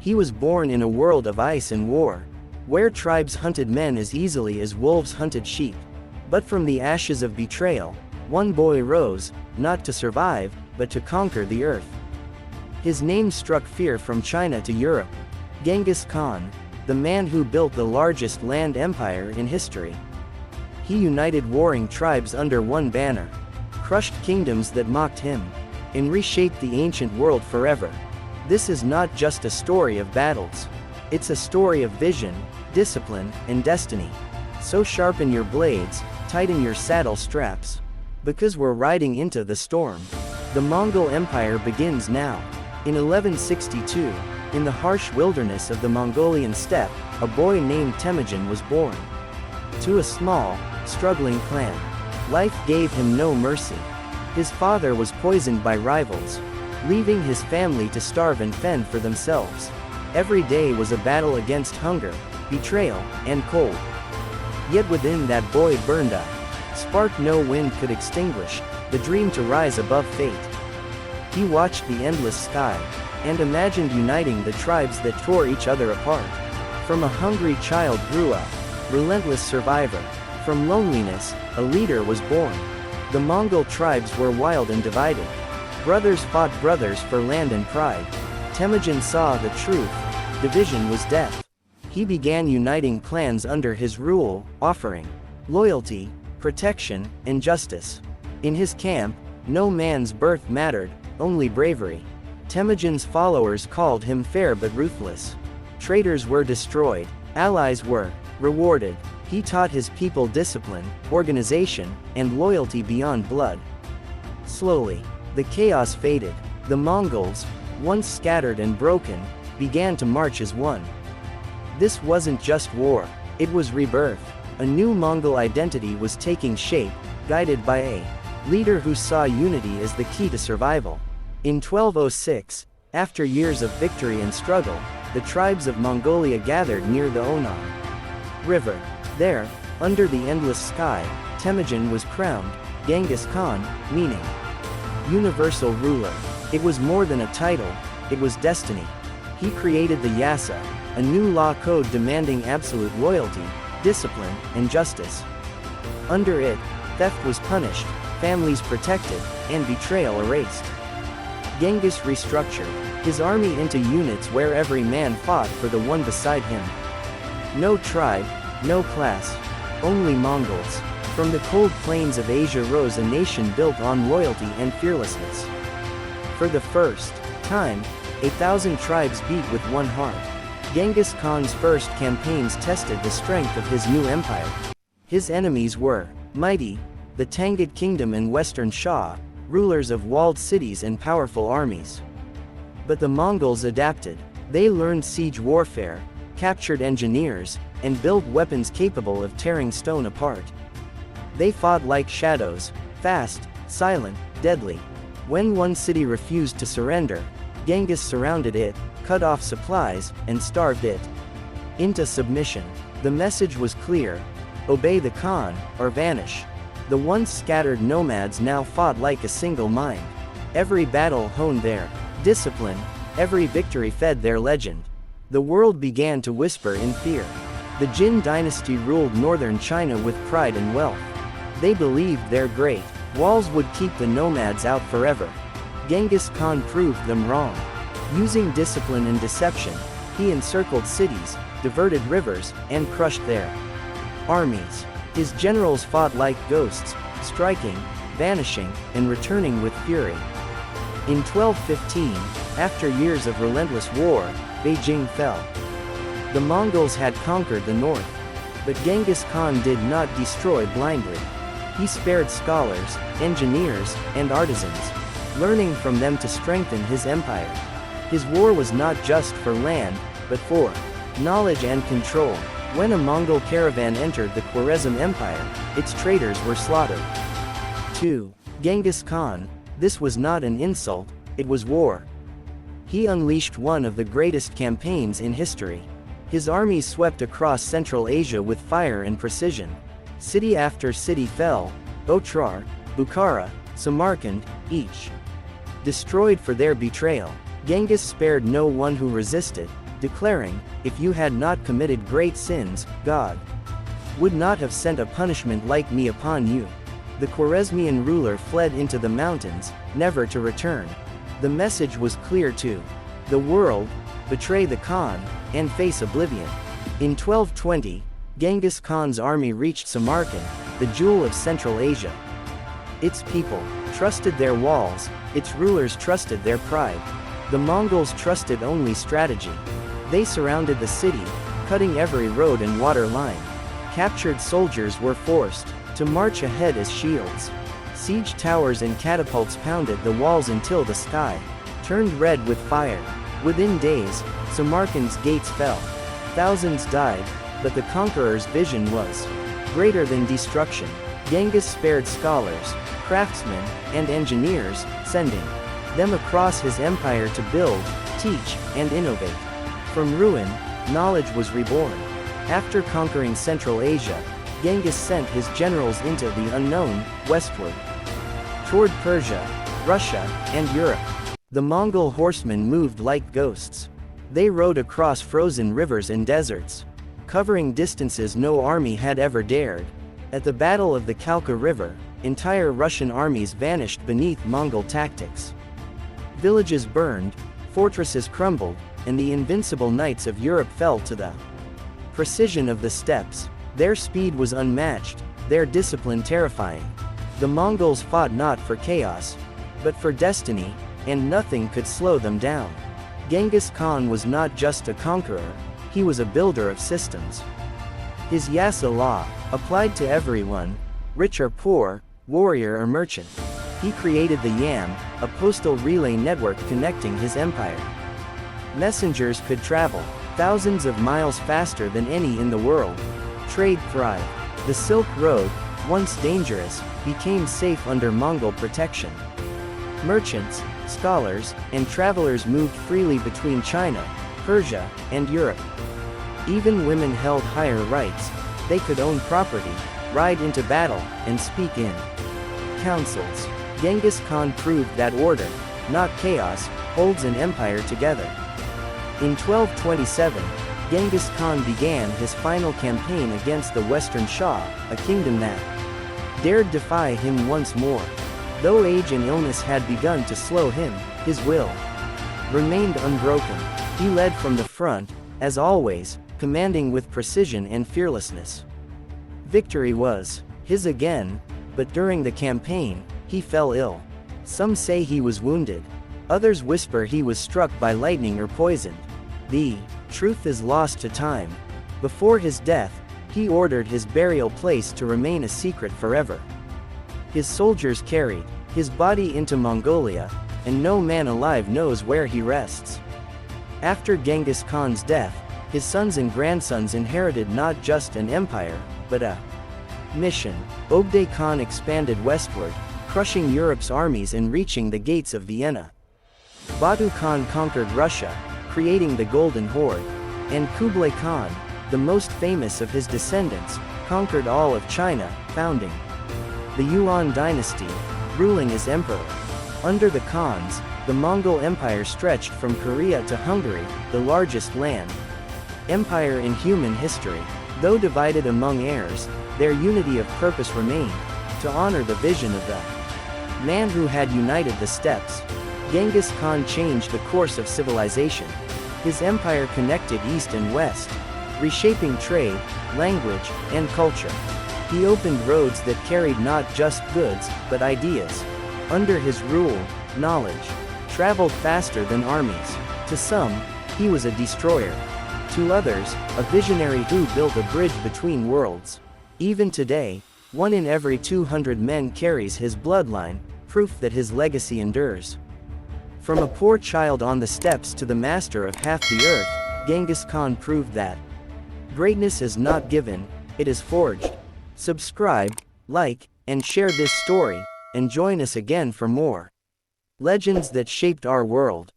He was born in a world of ice and war, where tribes hunted men as easily as wolves hunted sheep. But from the ashes of betrayal, one boy rose, not to survive, but to conquer the earth. His name struck fear from China to Europe. Genghis Khan, the man who built the largest land empire in history. He united warring tribes under one banner, crushed kingdoms that mocked him, and reshaped the ancient world forever. This is not just a story of battles. It's a story of vision, discipline, and destiny. So sharpen your blades, tighten your saddle straps, because we're riding into the storm. The Mongol Empire begins now. In 1162, in the harsh wilderness of the Mongolian steppe, a boy named Temujin was born. To a small, struggling clan, life gave him no mercy. His father was poisoned by rivals, leaving his family to starve and fend for themselves. Every day was a battle against hunger, betrayal, and cold. Yet within that boy burned a spark no wind could extinguish, the dream to rise above fate. He watched the endless sky, and imagined uniting the tribes that tore each other apart. From a hungry child grew a relentless survivor. From loneliness, a leader was born. The Mongol tribes were wild and divided. Brothers fought brothers for land and pride. Temujin saw the truth. Division was death. He began uniting clans under his rule, offering loyalty, protection, and justice. In his camp, no man's birth mattered, only bravery. Temujin's followers called him fair but ruthless. Traitors were destroyed, allies were rewarded. He taught his people discipline, organization, and loyalty beyond blood. Slowly, the chaos faded. The Mongols, once scattered and broken, began to march as one. This wasn't just war, it was rebirth. A new Mongol identity was taking shape, guided by a leader who saw unity as the key to survival. In 1206, after years of victory and struggle, the tribes of Mongolia gathered near the Onan River. There, under the endless sky, Temujin was crowned Genghis Khan, meaning universal ruler. It was more than a title, it was destiny. He created the Yasa, a new law code demanding absolute loyalty, discipline, and justice. Under it, theft was punished, families protected, and betrayal erased. Genghis restructured his army into units where every man fought for the one beside him. No tribe, no class, only Mongols. From the cold plains of Asia rose a nation built on loyalty and fearlessness. For the first time, 1,000 tribes beat with one heart. Genghis Khan's first campaigns tested the strength of his new empire. His enemies were mighty, the Tangut Kingdom and Western Shah, rulers of walled cities and powerful armies. But the Mongols adapted. They learned siege warfare, captured engineers, and built weapons capable of tearing stone apart. They fought like shadows, fast, silent, deadly. When one city refused to surrender, Genghis surrounded it, cut off supplies, and starved it into submission. The message was clear: obey the Khan, or vanish. The once scattered nomads now fought like a single mind. Every battle honed their discipline, every victory fed their legend. The world began to whisper in fear. The Jin dynasty ruled northern China with pride and wealth. They believed their great walls would keep the nomads out forever. Genghis Khan proved them wrong. Using discipline and deception, he encircled cities, diverted rivers, and crushed their armies. His generals fought like ghosts, striking, vanishing, and returning with fury. In 1215, after years of relentless war, Beijing fell. The Mongols had conquered the north. But Genghis Khan did not destroy blindly. He spared scholars, engineers, and artisans, learning from them to strengthen his empire. His war was not just for land, but for knowledge and control. When a Mongol caravan entered the Khwarezm Empire, its traders were slaughtered. 2. Genghis Khan. This was not an insult, it was war. He unleashed one of the greatest campaigns in history. His armies swept across Central Asia with fire and precision. City after city fell: Otrar, Bukhara, Samarkand, each destroyed for their betrayal. Genghis spared no one who resisted. declaring, "If you had not committed great sins, God would not have sent a punishment like me upon you." The Khwarezmian ruler fled into the mountains, never to return. The message was clear to the world: betray the Khan, and face oblivion. In 1220, Genghis Khan's army reached Samarkand, the jewel of Central Asia. Its people trusted their walls, its rulers trusted their pride. The Mongols trusted only strategy. They surrounded the city, cutting every road and water line. Captured soldiers were forced to march ahead as shields. Siege towers and catapults pounded the walls until the sky turned red with fire. Within days, Samarkand's gates fell. Thousands died, but the conqueror's vision was greater than destruction. Genghis spared scholars, craftsmen, and engineers, sending them across his empire to build, teach, and innovate. From ruin, knowledge was reborn. After conquering Central Asia, Genghis sent his generals into the unknown, westward, toward Persia, Russia, and Europe. The Mongol horsemen moved like ghosts. They rode across frozen rivers and deserts, covering distances no army had ever dared. At the Battle of the Khalkha River, entire Russian armies vanished beneath Mongol tactics. Villages burned, fortresses crumbled, and the invincible knights of Europe fell to the precision of the steppes. Their speed was unmatched, their discipline terrifying. The Mongols fought not for chaos, but for destiny, and nothing could slow them down. Genghis Khan was not just a conqueror, he was a builder of systems. His Yasa law applied to everyone, rich or poor, warrior or merchant. He created the Yam, a postal relay network connecting his empire. Messengers could travel thousands of miles faster than any in the world. Trade thrived. The Silk Road, once dangerous, became safe under Mongol protection. Merchants, scholars, and travelers moved freely between China, Persia, and Europe. Even women held higher rights. They could own property, ride into battle, and speak in councils. Genghis Khan proved that order, not chaos, holds an empire together. In 1227, Genghis Khan began his final campaign against the Western Shah, a kingdom that dared defy him once more. Though age and illness had begun to slow him, his will remained unbroken. He led from the front, as always, commanding with precision and fearlessness. Victory was his again, but during the campaign, he fell ill. Some say he was wounded. Others whisper he was struck by lightning or poisoned. The truth is lost to time. Before his death, he ordered his burial place to remain a secret forever. His soldiers carried his body into Mongolia, and no man alive knows where he rests. After Genghis Khan's death, his sons and grandsons inherited not just an empire, but a mission. Ogday Khan expanded westward, crushing Europe's armies and reaching the gates of Vienna. Batu Khan conquered Russia, creating the Golden Horde, and Kublai Khan, the most famous of his descendants, conquered all of China, founding the Yuan dynasty, ruling as emperor. Under the Khans, the Mongol Empire stretched from Korea to Hungary, the largest land empire in human history. Though divided among heirs, their unity of purpose remained, to honor the vision of the man who had united the steppes. Genghis Khan changed the course of civilization. His empire connected east and west, reshaping trade, language, and culture. He opened roads that carried not just goods, but ideas. Under his rule, knowledge traveled faster than armies. To some, he was a destroyer. To others, a visionary who built a bridge between worlds. Even today, 1 in every 200 men carries his bloodline, proof that his legacy endures. From a poor child on the steppes to the master of half the earth, Genghis Khan proved that greatness is not given, it is forged. Subscribe, like, and share this story, and join us again for more legends that shaped our world.